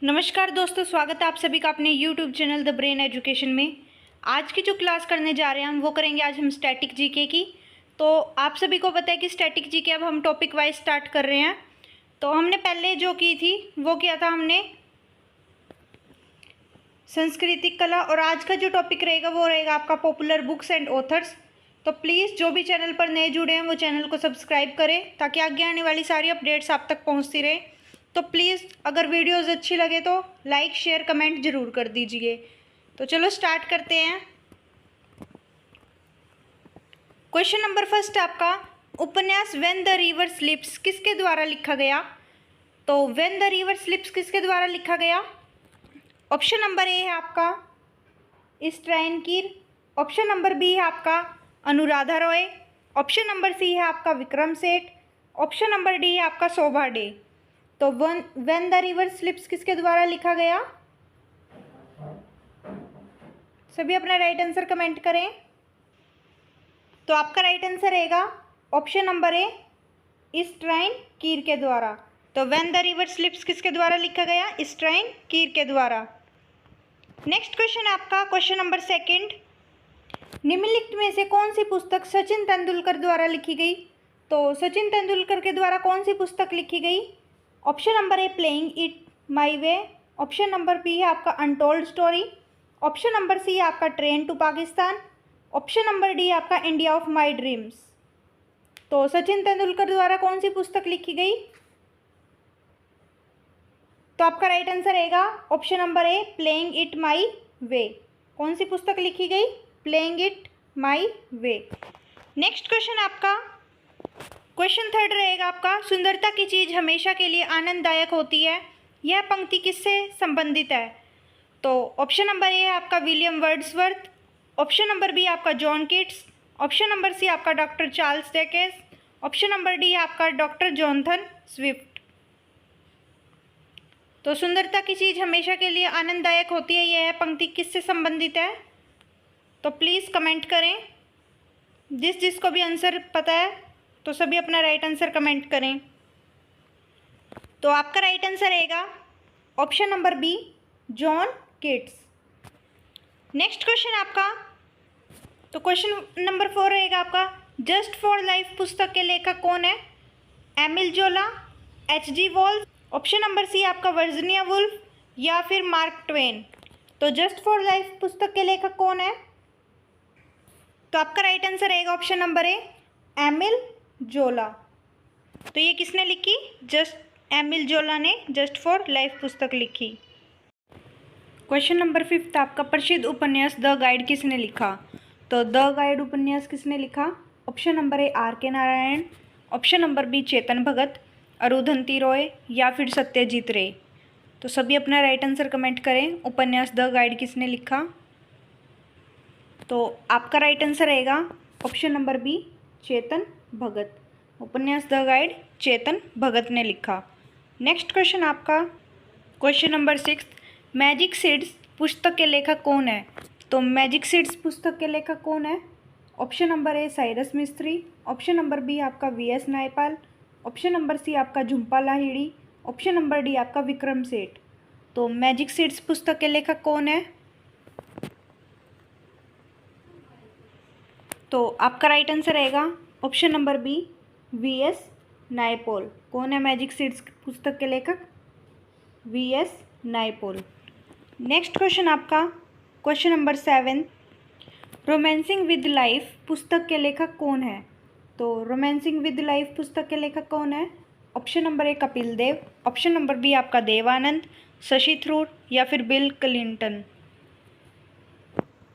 नमस्कार दोस्तों, स्वागत है आप सभी का अपने YouTube channel the brain education में। आज की जो क्लास करने जा रहे हैं हम वो करेंगे आज हम स्टैटिक जीके की। तो आप सभी को पता है कि स्टैटिक जीके अब हम टॉपिक वाइज स्टार्ट कर रहे हैं। तो हमने पहले जो की थी वो किया था हमने सांस्कृतिक कला, और आज का जो टॉपिक रहेगा वो रहेगा आपका पॉपुलर बुक्स एंड ऑथर्स। तो प्लीज़ जो भी चैनल पर नए जुड़े हैं वो चैनल को सब्सक्राइब करें ताकि आगे आने वाली सारी अपडेट्स आप तक पहुंचती रहे। तो प्लीज़ अगर वीडियोस अच्छी लगे तो लाइक शेयर कमेंट ज़रूर कर दीजिए। तो चलो स्टार्ट करते हैं। क्वेश्चन नंबर फर्स्ट आपका, उपन्यास व्हेन द रिवर स्लिप्स किसके द्वारा लिखा गया? तो व्हेन द रिवर स्लिप्स किसके द्वारा लिखा गया? ऑप्शन नंबर ए है आपका Easterine Kire, option number B है आपका Anuradha Roy, option number C है आपका Vikram Seth, option number D है आपका शोभा डे। तो व्हेन द रिवर स्लिप्स किसके द्वारा लिखा गया? सभी अपना राइट आंसर कमेंट करें। तो आपका राइट आंसर रहेगा ऑप्शन नंबर ए स्ट्राइन कीर के द्वारा। तो व्हेन द रिवर स्लिप्स किसके द्वारा लिखा गया? स्ट्राइन कीर के द्वारा। नेक्स्ट क्वेश्चन आपका क्वेश्चन नंबर सेकंड, निम्नलिखित में से कौन सी पुस्तक सचिन तेंदुलकर द्वारा लिखी गई? तो सचिन तेंदुलकर के द्वारा कौन सी पुस्तक लिखी गई? Option number A playing it my way, option number B है आपका untold story, option number C है आपका train to Pakistan, option number D है आपका इंडिया ऑफ माई ड्रीम्स। तो सचिन तेंदुलकर द्वारा कौन सी पुस्तक लिखी गई? तो आपका राइट आंसर रहेगा option number A playing it my way. कौन सी पुस्तक लिखी गई? Playing it my way. Next question आपका क्वेश्चन थर्ड रहेगा आपका, सुंदरता की चीज़ हमेशा के लिए आनंददायक होती है, यह पंक्ति किससे संबंधित है? तो ऑप्शन नंबर ए है आपका William Wordsworth, option number B आपका John Keats, option number C आपका doctor Charles Dickens, option number D आपका डॉक्टर जोनाथन स्विफ्ट। तो सुंदरता की चीज़ हमेशा के लिए आनंददायक होती है, यह पंक्ति किससे संबंधित है? तो प्लीज़ कमेंट करें। जिसको भी आंसर पता है तो सभी अपना राइट आंसर कमेंट करें। तो आपका राइट आंसर रहेगा option number B John Keats. Next question आपका, तो क्वेश्चन नंबर 4 रहेगा आपका, जस्ट फॉर लाइफ पुस्तक के लेखक कौन है? एमिल जोला, H.G. Wales, option number C आपका वर्जीनिया वुल्फ या फिर मार्क ट्वेन। तो जस्ट फॉर लाइफ पुस्तक के लेखक कौन है? तो आपका राइट आंसर रहेगा ऑप्शन नंबर ए एमिल जोला। तो ये किसने लिखी? एमिल जोला ने जस्ट फॉर लाइफ पुस्तक लिखी। क्वेश्चन नंबर 5 आपका, प्रसिद्ध उपन्यास द गाइड किसने लिखा? तो द गाइड उपन्यास किसने लिखा? Option number A R.K. Narayan, option number B Chetan Bhagat, Arundhati Roy या फिर सत्यजीत रे। तो सभी अपना राइट आंसर कमेंट करें, उपन्यास द गाइड किसने लिखा? तो आपका राइट आंसर रहेगा ऑप्शन नंबर बी चेतन भगत। उपन्यास द गाइड चेतन भगत ने लिखा। नेक्स्ट क्वेश्चन आपका क्वेश्चन नंबर 6, मैजिक सीड्स पुस्तक के लेखक कौन है? तो मैजिक सीड्स पुस्तक के लेखक कौन है? Option number A Cyrus Mistry, option number B आपका V.S. Naipaul, option number C आपका Jhumpa Lahiri, option number D आपका विक्रम सेठ। तो मैजिक सीड्स पुस्तक के लेखक कौन है? तो आपका राइट आंसर रहेगा option number B V.S. Naipaul. कौन है मैजिक सीड्स पुस्तक के लेखक? V.S. नायपॉल। नेक्स्ट क्वेश्चन आपका question number 7, romancing with life पुस्तक के लेखक कौन है? तो रोमांसिंग विद लाइफ पुस्तक के लेखक कौन है? Option number A Kapil Dev, option number B आपका देवानंद, शशि थरूर या फिर बिल क्लिंटन।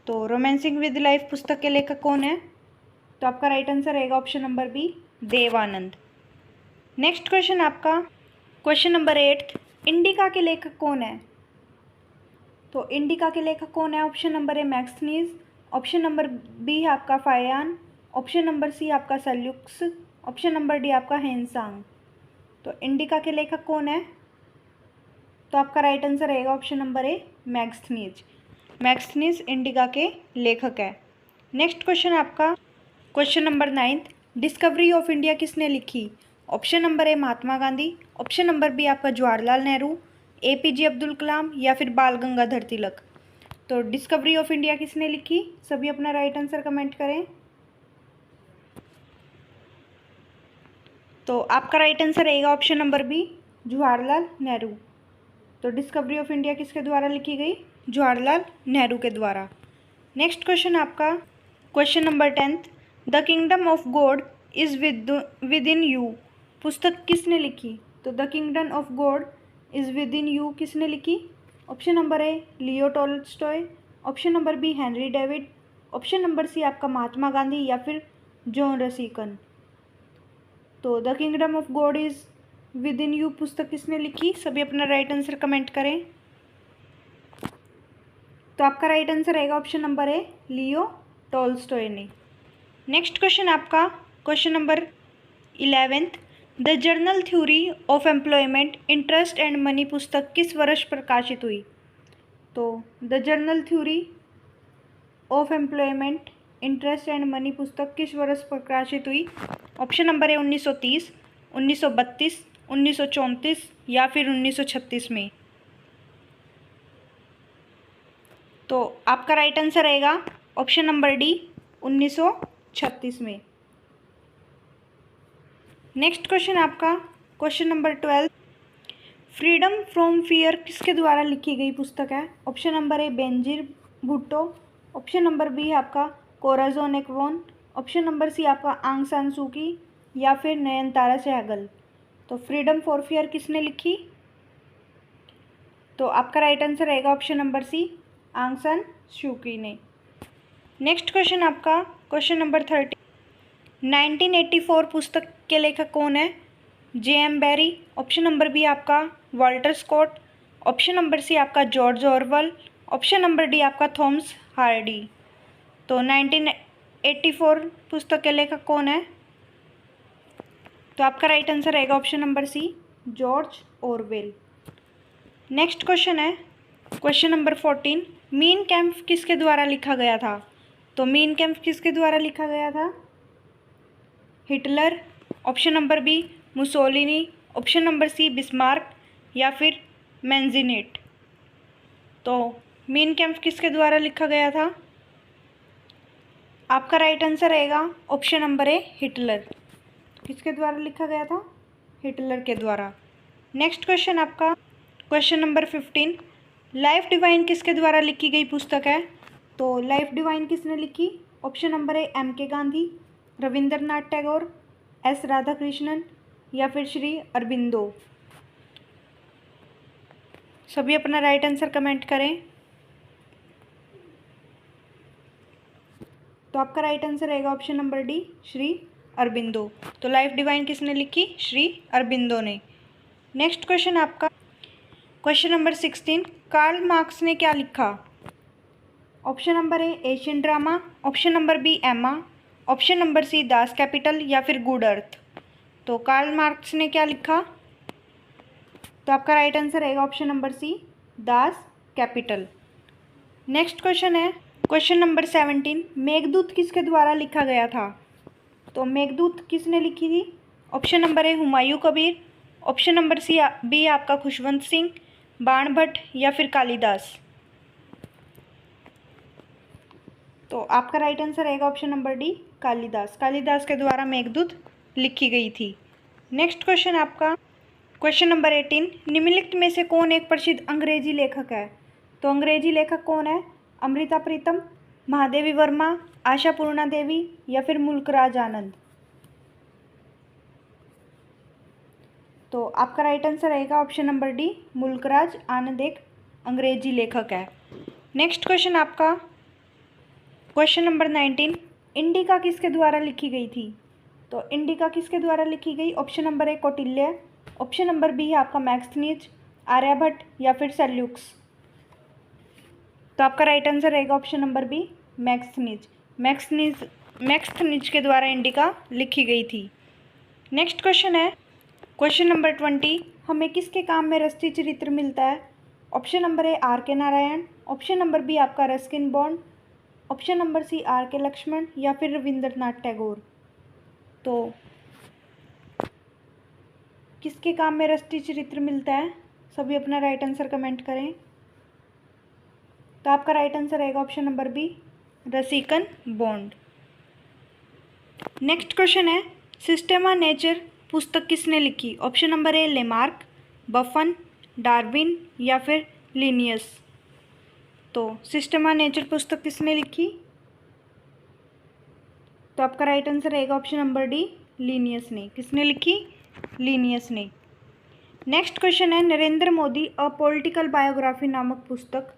तो रोमांसिंग विद लाइफ पुस्तक के लेखक कौन है? तो आपका राइट आंसर रहेगा option number B Dev Anand. Next question आपका क्वेश्चन नंबर 8, इंडिका के लेखक कौन है? तो इंडिका के लेखक कौन है? Option number A Megasthenes, option number B है आपका फायान, ऑप्शन नंबर सी आपका सेल्यूक्स, ऑप्शन नंबर डी आपका हेनसांग। तो इंडिका के लेखक कौन है? तो आपका राइट आंसर रहेगा option number A Megasthenes. Megasthenes Indica के लेखक है। नेक्स्ट क्वेश्चन आपका question number 9, discovery of India किसने लिखी? Option number A Mahatma Gandhi, option number B आपका जवाहरलाल नेहरू, APJ अब्दुल कलाम या फिर बाल गंगाधर तिलक। तो डिस्कवरी ऑफ इंडिया किसने लिखी? सभी अपना राइट आंसर कमेंट करें। तो आपका राइट आंसर रहेगा option number B, Jawaharlal Nehru. तो डिस्कवरी ऑफ इंडिया किसके द्वारा लिखी गई? जवाहरलाल नेहरू के द्वारा। नेक्स्ट क्वेश्चन आपका question number 10th, the kingdom of God is within you पुस्तक किसने लिखी? तो the kingdom of God is within you किसने लिखी? Option number A Leo Tolstoy, option number B Henry David, option number C आपका महात्मा गांधी या फिर John Ruskin. तो the kingdom of God is within you पुस्तक किसने लिखी? सभी अपना राइट आंसर कमेंट करें। तो आपका राइट आंसर रहेगा option number A, Leo Tolstoy ने। नेक्स्ट क्वेश्चन आपका question number 11th, the journal theory of employment interest and money पुस्तक किस वर्ष प्रकाशित हुई? तो the journal theory of employment interest and money पुस्तक किस वर्ष प्रकाशित हुई? ऑप्शन नंबर ए 1930, 1932, 1934 या फिर 1936 में। तो आपका राइट आंसर रहेगा ऑप्शन नंबर डी, 1936 में। नेक्स्ट क्वेश्चन आपका question number 12, freedom from fear किसके द्वारा लिखी गई पुस्तक है? Option number A Benazir Bhutto, option number B आपका कोराज़ोन एक्वोन, ऑप्शन नंबर सी आपका आंग सान सू की या फिर नयनतारा सहगल। तो फ्रीडम फॉर फियर किसने लिखी? तो आपका राइट आंसर रहेगा option number C, Aung San Suu Kyi ने। नेक्स्ट क्वेश्चन आपका क्वेश्चन नंबर 13, 1984 पुस्तक के लेखक कौन है? J.M. Barrie, option number B आपका Walter Scott, option number C आपका George Orwell, option number D आपका थॉमस हार्डी। तो 1984 पुस्तक के लेखक कौन है? तो आपका राइट आंसर रहेगा option number C, George Orwell. Next question है क्वेश्चन नंबर 14, मीन कैम्प किसके द्वारा लिखा गया था? तो मीन कैम्प किसके द्वारा लिखा गया था? Hitler, option number B Mussolini, option number C Bismarck या फिर मेंजीनेट। तो मीन कैम्प किसके द्वारा लिखा गया था? आपका राइट आंसर रहेगा ऑप्शन नंबर ए, हिटलर। किसके द्वारा लिखा गया था? हिटलर के द्वारा। नेक्स्ट क्वेश्चन आपका क्वेश्चन नंबर 15, लाइफ डिवाइन किसके द्वारा लिखी गई पुस्तक है? तो लाइफ डिवाइन किसने लिखी? ऑप्शन नंबर ए M.K. गांधी, रविंद्रनाथ टैगोर, S. राधाकृष्णन या फिर श्री अरबिंदो। सभी अपना राइट आंसर कमेंट करें। तो आपका राइट आंसर रहेगा option number D, Shri Aurobindo. तो लाइफ डिवाइन किसने लिखी? श्री अरबिंदो ने। नेक्स्ट क्वेश्चन आपका क्वेश्चन नंबर 16, कार्ल मार्क्स ने क्या लिखा? Option number A Asian drama, option number B Emma, option number C Das Kapital या फिर गुड अर्थ। तो कार्ल मार्क्स ने क्या लिखा? तो आपका राइट आंसर रहेगा option number C, Das Kapital. Next question है क्वेश्चन नंबर 17, मेघदूत किसके द्वारा लिखा गया था? तो मेघदूत किसने लिखी थी? Option number A Humayun Kabir, option number C B आपका खुशवंत सिंह, बाण भट्ट या फिर कालिदास। तो आपका राइट आंसर रहेगा option number D, Kalidas. Kalidas के द्वारा मेघदूत लिखी गई थी। नेक्स्ट क्वेश्चन आपका क्वेश्चन नंबर 18, निम्नलिखित में से कौन एक प्रसिद्ध अंग्रेजी लेखक है? तो अंग्रेजी लेखक कौन है? अमृता प्रीतम, महादेवी वर्मा, आशापूर्णा देवी या फिर मुल्कराज आनंद। तो आपका राइट आंसर रहेगा ऑप्शन नंबर डी, मुल्कराज आनंद एक अंग्रेजी लेखक है। नेक्स्ट क्वेश्चन आपका क्वेश्चन नंबर 19, इंडिका किसके द्वारा लिखी गई थी? तो इंडिका किसके द्वारा लिखी गई? Option number A Kautilya, option number B है आपका मैक्सनीज, आर्यभट्ट या फिर सेल्यूकस। तो आपका राइट आंसर रहेगा option number B, Megasthenes. Megasthenes के द्वारा इंडिका लिखी गई थी। नेक्स्ट क्वेश्चन है क्वेश्चन नंबर 20, हमें किसके काम में रस्ती चरित्र मिलता है? Option number A R.K. Narayan, option number B आपका Ruskin Bond, option number C R.K. Laxman या फिर रविंद्रनाथ टैगोर। तो किसके काम में रस्ती चरित्र मिलता है? सभी अपना राइट आंसर कमेंट करें। तो आपका राइट आंसर रहेगा option number B, Ruskin Bond. Next question है, सिस्टम ऑफ नेचर पुस्तक किसने लिखी? Option number A Lamarck, Buffon, Darwin या फिर लिनियस। तो सिस्टम ऑफ नेचर पुस्तक किसने लिखी? तो आपका राइट आंसर रहेगा ऑप्शन नंबर डी, लिनियस ने। किसने लिखी? लिनियस ने। नेक्स्ट क्वेश्चन है, Narendra Modi a political biography नामक पुस्तक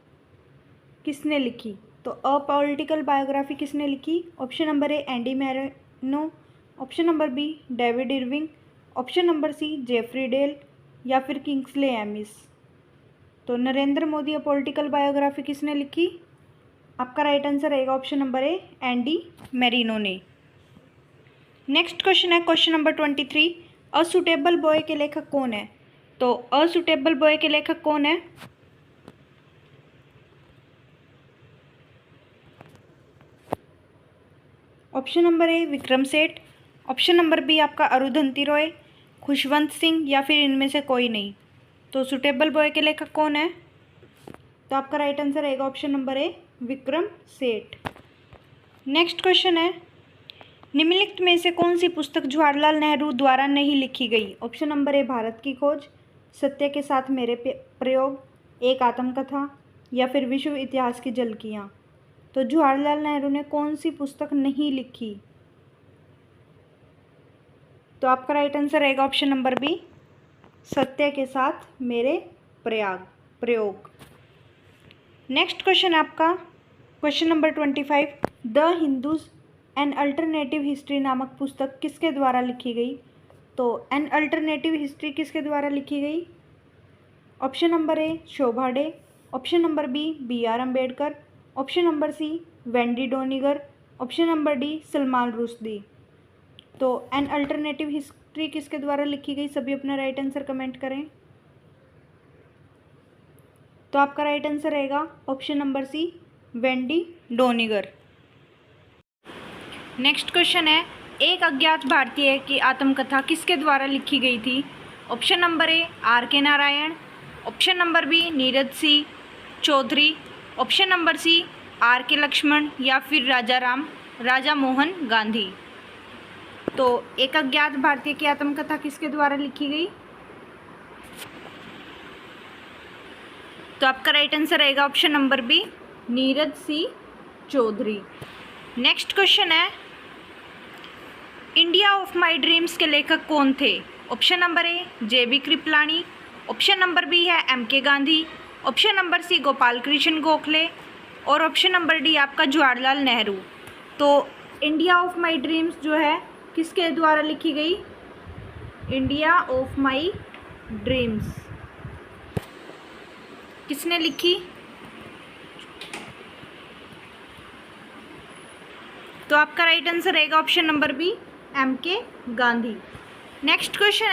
किसने लिखी? तो अ पॉलिटिकल बायोग्राफी किसने लिखी? Option number A Andy Marino, option number B David Irving, option number C Jeffrey Dale या फिर किंग्सले एमिस। तो Narendra Modi a political biography किसने लिखी? आपका राइट आंसर रहेगा option number A Andy Marino ने। नेक्स्ट क्वेश्चन है क्वेश्चन नंबर 23, असुटेबल बॉय के लेखक कौन है? तो असुटेबल बॉय के लेखक कौन है? ऑप्शन नंबर ए Vikram Seth, option number B आपका अरुंधति रॉय, खुशवंत सिंह या फिर इनमें से कोई नहीं। तो सुटेबल बॉय के लेखक कौन है? तो आपका राइट आंसर रहेगा ऑप्शन नंबर ए विक्रम सेठ। नेक्स्ट क्वेश्चन है, निम्नलिखित में से कौन सी पुस्तक जवाहरलाल नेहरू द्वारा नहीं लिखी गई? ऑप्शन नंबर ए भारत की खोज, सत्य के साथ मेरे प्रयोग, एक आत्मकथा या फिर विश्व इतिहास की झलकियाँ। तो जवाहरलाल नेहरू ने कौन सी पुस्तक नहीं लिखी? तो आपका राइट आंसर रहेगा ऑप्शन नंबर बी, सत्य के साथ मेरे प्रयोग। नेक्स्ट क्वेश्चन आपका question number 25, the Hindus an alternative history नामक पुस्तक किसके द्वारा लिखी गई? तो एन अल्टरनेटिव हिस्ट्री किसके द्वारा लिखी गई? Option number A Shobha De, option number B R Ambedkar, option number C Wendy Doniger, option number D Salman Rushdie. तो एन अल्टरनेटिव हिस्ट्री किसके द्वारा लिखी गई? सभी अपना राइट आंसर कमेंट करें। तो आपका राइट आंसर रहेगा option number C Wendy Doniger. Next question है, एक अज्ञात भारतीय की आत्मकथा किसके द्वारा लिखी गई थी? Option number A R K Narayan, option number B Neeraj C Chaudhuri, option number C R K Laxman या फिर राजा मोहन गांधी। तो एक अज्ञात भारतीय की आत्मकथा किसके द्वारा लिखी गई? तो आपका राइट आंसर रहेगा option number B Neeraj C Chaudhary. Next question है, इंडिया ऑफ माई ड्रीम्स के लेखक कौन थे? Option number A JB Kripalani, option number B है MK Gandhi, option number C Gopal Krishna Gokhale और ऑप्शन नंबर डी आपका जवाहरलाल नेहरू। तो इंडिया ऑफ माई ड्रीम्स जो है किसके द्वारा लिखी गई? इंडिया ऑफ माई ड्रीम्स किसने लिखी? तो आपका राइट आंसर रहेगा option number B MK Gandhi. Next question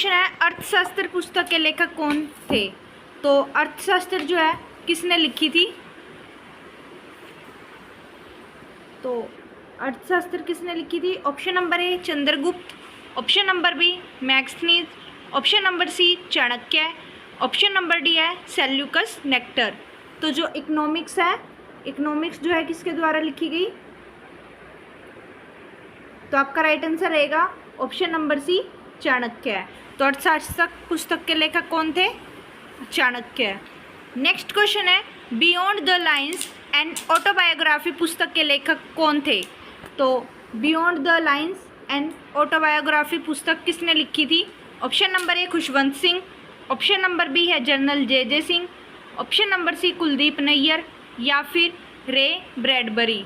है अर्थशास्त्र पुस्तक के लेखक कौन थे? तो अर्थशास्त्र जो है किसने लिखी थी? तो अर्थशास्त्र किसने लिखी थी? Option number A Chandragupta, option number B Megasthenes, option number C Chanakya, option number D है सेल्यूकस नेक्टर। तो जो इकोनॉमिक्स है, इकोनॉमिक्स जो है किसके द्वारा लिखी गई? तो आपका राइट आंसर रहेगा ऑप्शन नंबर सी चाणक्य। तो अर्थशास्त्र पुस्तक के लेखक कौन थे? चाणक्य। नेक्स्ट क्वेश्चन है, beyond the lines and autobiography पुस्तक के लेखक कौन थे? तो beyond the lines and autobiography पुस्तक किसने लिखी थी? Option number A Khushwant Singh, option number B है general JJ Singh, option number C Kuldip Nayar या फिर रे ब्रैडबरी।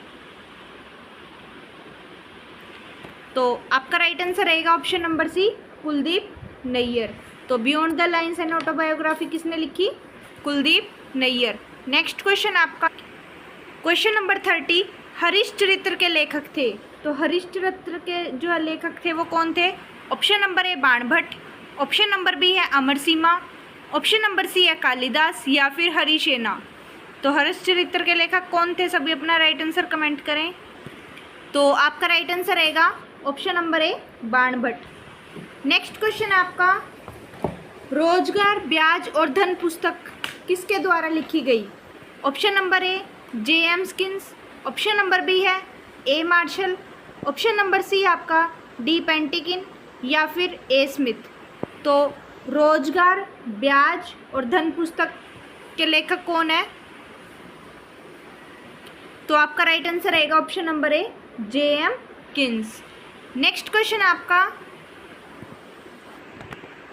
तो आपका राइट आंसर रहेगा option number C Kuldip Nayyar. तो beyond the lines and autobiography किसने लिखी? कुलदीप नैयर। नेक्स्ट क्वेश्चन आपका क्वेश्चन नंबर 30, हरिश्चरित्र के लेखक थे। तो हरिश्चरित्र के जो लेखक थे वो कौन थे? Option number A Banabhatta, option number B है अमर सीमा, ऑप्शन नंबर सी है कालिदास या फिर हरिसेना। तो हरिश्चरित्र के लेखक कौन थे? सभी अपना राइट आंसर कमेंट करें। तो आपका राइट आंसर रहेगा option number A Banabhatta. Next question है आपका रोजगार, ब्याज और धन पुस्तक किसके द्वारा लिखी गई? Option number A J.M. Skins, option number B है A. Marshall, option number C आपका D. पेंटिकिन या फिर A. स्मिथ। तो रोजगार, ब्याज और धन पुस्तक के लेखक कौन है? तो आपका राइट आंसर रहेगा option number A J.M. Keynes. Next question आपका,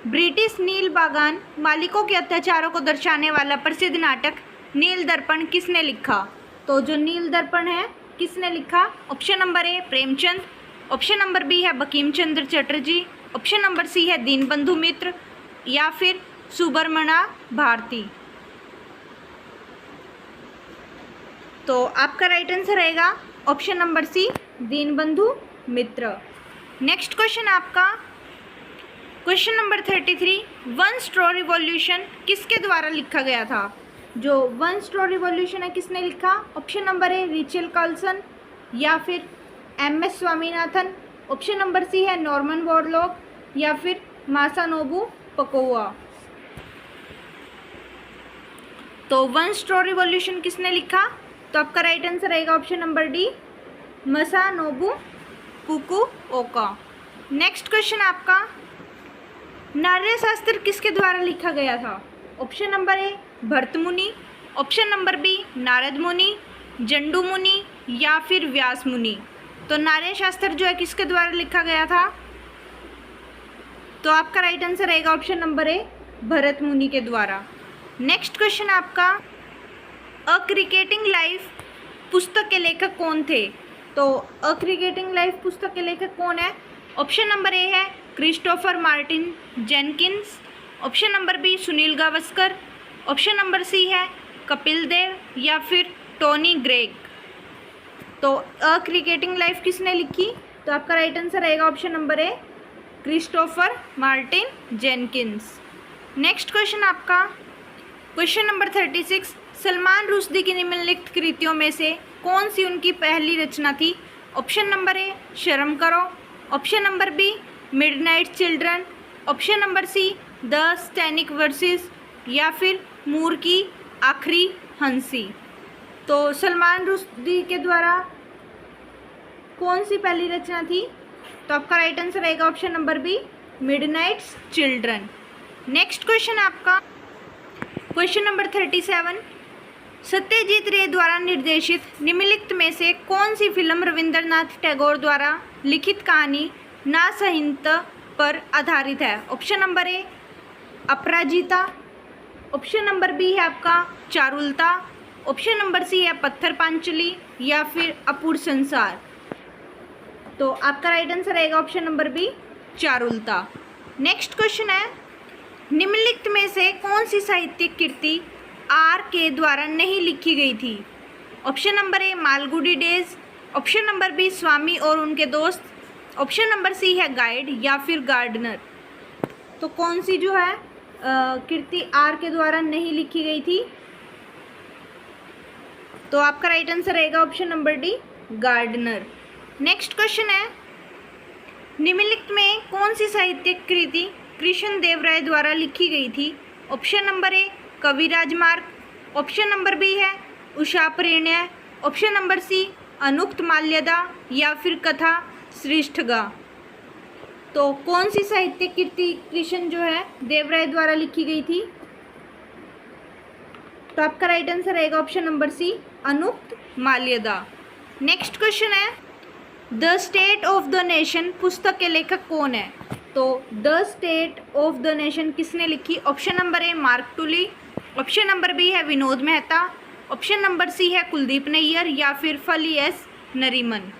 ब्रिटिश नील बागान मालिकों के अत्याचारों को दर्शाने वाला प्रसिद्ध नाटक नील दर्पण किसने लिखा? तो जो नील दर्पण है किसने लिखा? Option number A Premchand, option number B है Bankim Chandra Chatterjee, option number C है दीनबंधु मित्र या फिर सुब्रमण्य भारती। तो आपका राइट आंसर रहेगा option number C Dinbandhu Mitra. Next question आपका, question number 33, one straw revolution किसके द्वारा लिखा गया था? जो वन स्ट्रॉ रिवॉल्यूशन है किसने लिखा? Option number A Rachel Carson या फिर MS Swaminathan, option number C है नॉर्मन बोरलॉग या फिर मासानोबु पकोवा। तो वन स्ट्रॉ रिवॉल्यूशन किसने लिखा? तो आपका राइट आंसर रहेगा option number D Masanobu Fukuoka. Next question आपका, नार्य शास्त्र किसके द्वारा लिखा गया था? ऑप्शन नंबर ए भरत मुनि, ऑप्शन नंबर बी नारद मुनि, जंडू मुनि या फिर व्यास मुनि। तो नार्य शास्त्र जो है किसके द्वारा लिखा गया था? तो आपका राइट आंसर रहेगा ऑप्शन नंबर ए भरत मुनि के द्वारा। नेक्स्ट क्वेश्चन आपका, अ क्रिकेटिंग लाइफ पुस्तक के लेखक कौन थे? तो अ क्रिकेटिंग लाइफ पुस्तक के लेखक कौन है? ऑप्शन नंबर ए है Christopher Martin Jenkins, option number B Sunil Gavaskar, option number C है कपिल देव या फिर टोनी ग्रेग। तो अ क्रिकेटिंग लाइफ किसने लिखी? तो आपका राइट आंसर रहेगा ऑप्शन नंबर ए Christopher Martin Jenkins. Next question आपका, क्वेश्चन नंबर 36, सलमान रुश्दी की निम्नलिखित कृतियों में से कौन सी उनकी पहली रचना थी? ऑप्शन नंबर ए शर्म करो, option number B midnight children, option number C the Satanic verses या फिर मूर की आखिरी हंसी। तो सलमान रुश्दी के द्वारा कौन सी पहली रचना थी? तो आपका राइट आंसर रहेगा option number B midnight children. Next question आपका, क्वेश्चन नंबर 37, सत्यजीत रे द्वारा निर्देशित निम्नलिखित में से कौन सी फिल्म रविंद्रनाथ टैगोर द्वारा लिखित कहानी ना संहिता पर आधारित है? Option number A Aparajita, option number B है आपका चारुलता, ऑप्शन नंबर सी है पत्थर पांचली या फिर अपूर्ण संसार। तो आपका राइट आंसर रहेगा option number B Charulata. Next question है, निम्नलिखित में से कौन सी साहित्यिक कृति R.K. द्वारा नहीं लिखी गई थी? Option number A Malgudi days, option number B Swami और उनके दोस्त, ऑप्शन नंबर सी है गाइड या फिर गार्डनर। तो कौन सी जो है कृति R.K. द्वारा नहीं लिखी गई थी? तो आपका राइट आंसर रहेगा option number D Gardner. Next question है, निम्नलिखित में कौन सी साहित्यिक कृति कृष्ण देव राय द्वारा लिखी गई थी? ऑप्शन नंबर ए कविराज मार्ग, ऑप्शन नंबर बी है उषा परिणय, ऑप्शन नंबर सी अनुक्त माल्यदा या फिर कथा श्रेष्ठगा। तो कौन सी साहित्यिक कृति कृष्ण जो है देव राय द्वारा लिखी गई थी? तो आपका राइट आंसर रहेगा ऑप्शन नंबर सी अनुक्त माल्यदा। नेक्स्ट क्वेश्चन है, the state of the nation पुस्तक के लेखक कौन है? तो the state of the nation किसने लिखी? Option number A Mark Tully, option number B है Vinod Mehta, option number C है कुलदीप नैयर या फिर फली एस नरीमन।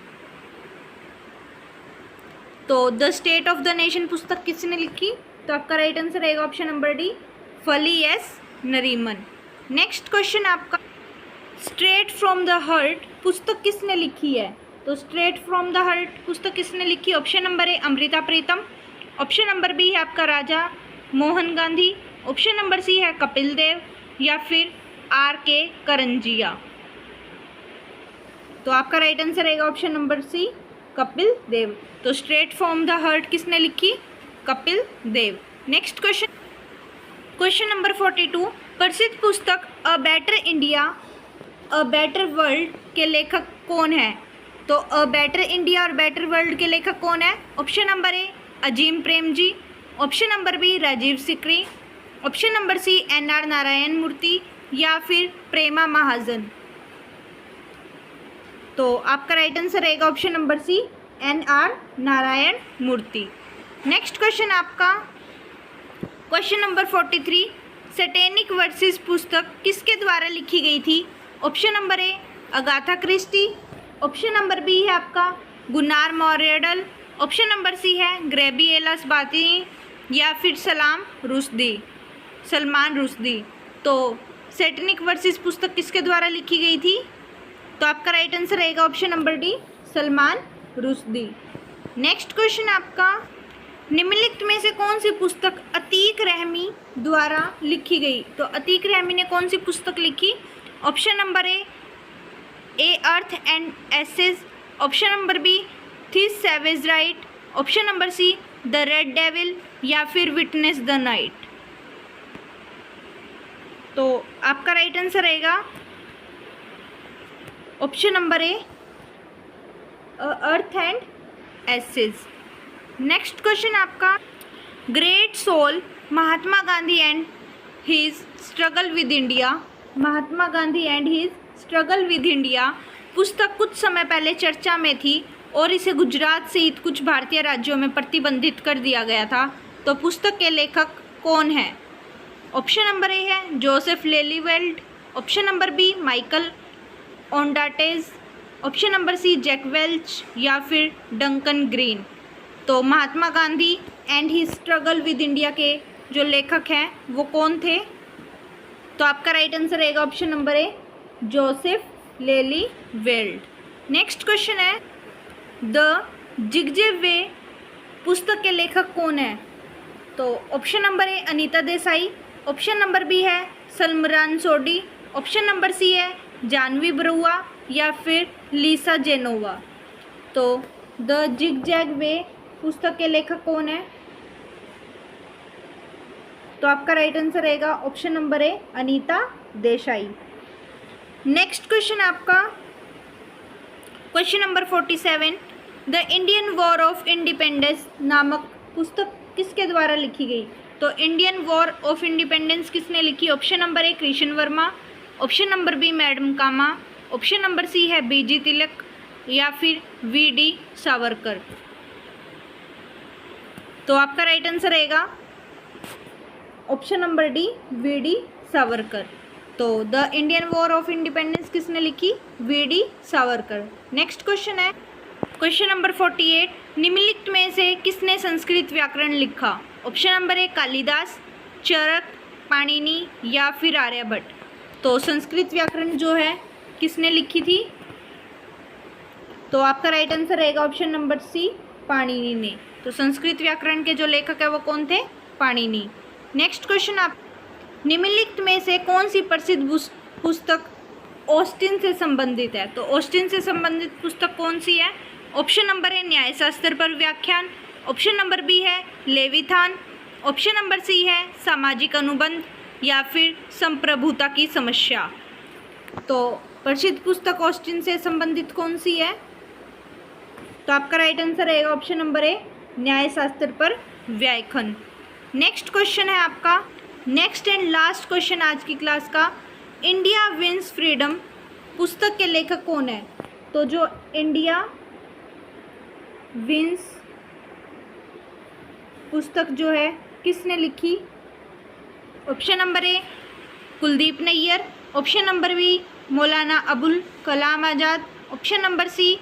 तो the state of the nation पुस्तक किसने लिखी? तो आपका राइट आंसर रहेगा ऑप्शन नंबर डी फली एस नरीमन। नेक्स्ट क्वेश्चन आपका, स्ट्रेट फ्रॉम द हार्ट पुस्तक किसने लिखी है? तो स्ट्रेट फ्रॉम द हार्ट पुस्तक किसने लिखी? Option number A Amrita Pritam, option number B है आपका Raja Mohan Gandhi, option number C है कपिल देव या फिर R.K. करंजिया। तो आपका राइट आंसर रहेगा option number C Kapil Dev. तो स्ट्रेट फ्रॉम द हार्ट किसने लिखी? Kapil Dev. Next question, question number 42, प्रसिद्ध पुस्तक a better India a better world के लेखक कौन है? तो अ बेटर इंडिया और बेटर वर्ल्ड के लेखक कौन है? Option number A Azim Premji, option number B Rajiv Sikri, option number C NR Narayana Murthy या फिर प्रेमा महाजन। तो आपका राइट आंसर रहेगा option number C NR Narayana Murthy. Next question आपका क्वेश्चन नंबर 43, सैटेनिक वर्सेस पुस्तक किसके द्वारा लिखी गई थी? Option number A Agatha Christie, option number B है आपका Gunnar Myrdal, option number C है ग्रेबिएला बातिनी या फिर सलमान रुश्दी। तो सैटेनिक वर्सेस पुस्तक किसके द्वारा लिखी गई थी? तो आपका राइट आंसर रहेगा option number D Salman Rushdie. Next question आपका, निम्नलिखित में से कौन सी पुस्तक अतीक रहमी द्वारा लिखी गई? तो अतीक रहमी ने कौन सी पुस्तक लिखी? Option number A earth and essays, option number B this savage rite, option number C the red devil या फिर विटनेस द नाइट। तो आपका राइट आंसर रहेगा option number A earth and essays. Next question आपका, great soul Mahatma Gandhi and his struggle with India, Mahatma Gandhi and his struggle with India पुस्तक कुछ समय पहले चर्चा में थी और इसे गुजरात सहित कुछ भारतीय राज्यों में प्रतिबंधित कर दिया गया था। तो पुस्तक के लेखक कौन है? ऑप्शन नंबर ए है Joseph Lelyveld, option number B Michael Ondaatje, option number C Jack Welch या फिर डंकन ग्रीन। तो Mahatma Gandhi and he struggle with India के जो लेखक हैं वो कौन थे? तो आपका राइट आंसर रहेगा option number A Joseph Lelyveld. Next question है, द जिगजे वे पुस्तक के लेखक कौन है? तो option number A Anita Desai, option number B है सलमरान सोडी, ऑप्शन नंबर सी है जानवी बरुआ या फिर लीसा जेनोवा। तो द जिगजैग वे पुस्तक के लेखक कौन है? तो आपका राइट आंसर रहेगा option number A Anita Desai. Next question आपका question number 47, the Indian war of independence नामक पुस्तक किसके द्वारा लिखी गई? तो इंडियन वॉर ऑफ इंडिपेंडेंस किसने लिखी? Option number A Krishna Varma, option number B madam Cama, option number C है BG तिलक या फिर VD सावरकर। तो आपका राइट आंसर रहेगा option number D VD Savarkar. तो the Indian war of independence किसने लिखी? VD सावरकर। नेक्स्ट क्वेश्चन है क्वेश्चन नंबर 48, निम्नलिखित में से किसने संस्कृत व्याकरण लिखा? Option number A Kalidas, Charak, Panini या फिर आर्यभट्ट। तो संस्कृत व्याकरण जो है किसने लिखी थी? तो आपका राइट आंसर रहेगा ऑप्शन नंबर सी पाणिनि ने। तो संस्कृत व्याकरण के जो लेखक है वो कौन थे? पाणिनि। नेक्स्ट क्वेश्चन आप, निम्नलिखित में से कौन सी प्रसिद्ध पुस्तक ऑस्टिन से संबंधित है? तो ऑस्टिन से संबंधित पुस्तक कौन सी है? ऑप्शन नंबर है न्यायशास्त्र पर व्याख्यान, ऑप्शन नंबर बी है लेविथान, ऑप्शन नंबर सी है सामाजिक अनुबंध या फिर संप्रभुता की समस्या। तो प्रसिद्ध पुस्तक ऑस्टिन से संबंधित कौन सी है? तो आपका राइट आंसर रहेगा ऑप्शन नंबर ए न्यायशास्त्र पर व्याख्यान। नेक्स्ट क्वेश्चन है आपका नेक्स्ट एंड लास्ट क्वेश्चन आज की क्लास का, इंडिया विंस फ्रीडम पुस्तक के लेखक कौन है? तो जो इंडिया विंस पुस्तक जो है किसने लिखी? Option number A Kuldip Nayar, option number B Maulana Abul Kalam Azad, option number C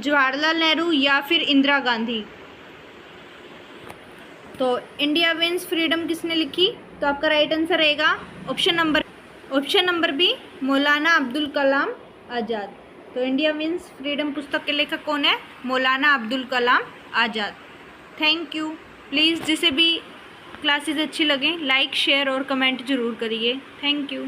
Jawaharlal Nehru या फिर इंदिरा गांधी। तो इंडिया विंस फ्रीडम किसने लिखी? तो आपका राइट आंसर रहेगा ऑप्शन नंबर बी मौलाना अब्दुल कलाम आज़ाद। तो इंडिया विंस फ्रीडम पुस्तक के लेखक कौन है? Maulana Abdul Kalam Azad. Thank you. Please जिसे भी क्लासेस अच्छी लगें लाइक शेयर और कमेंट ज़रूर करिए। Thank you.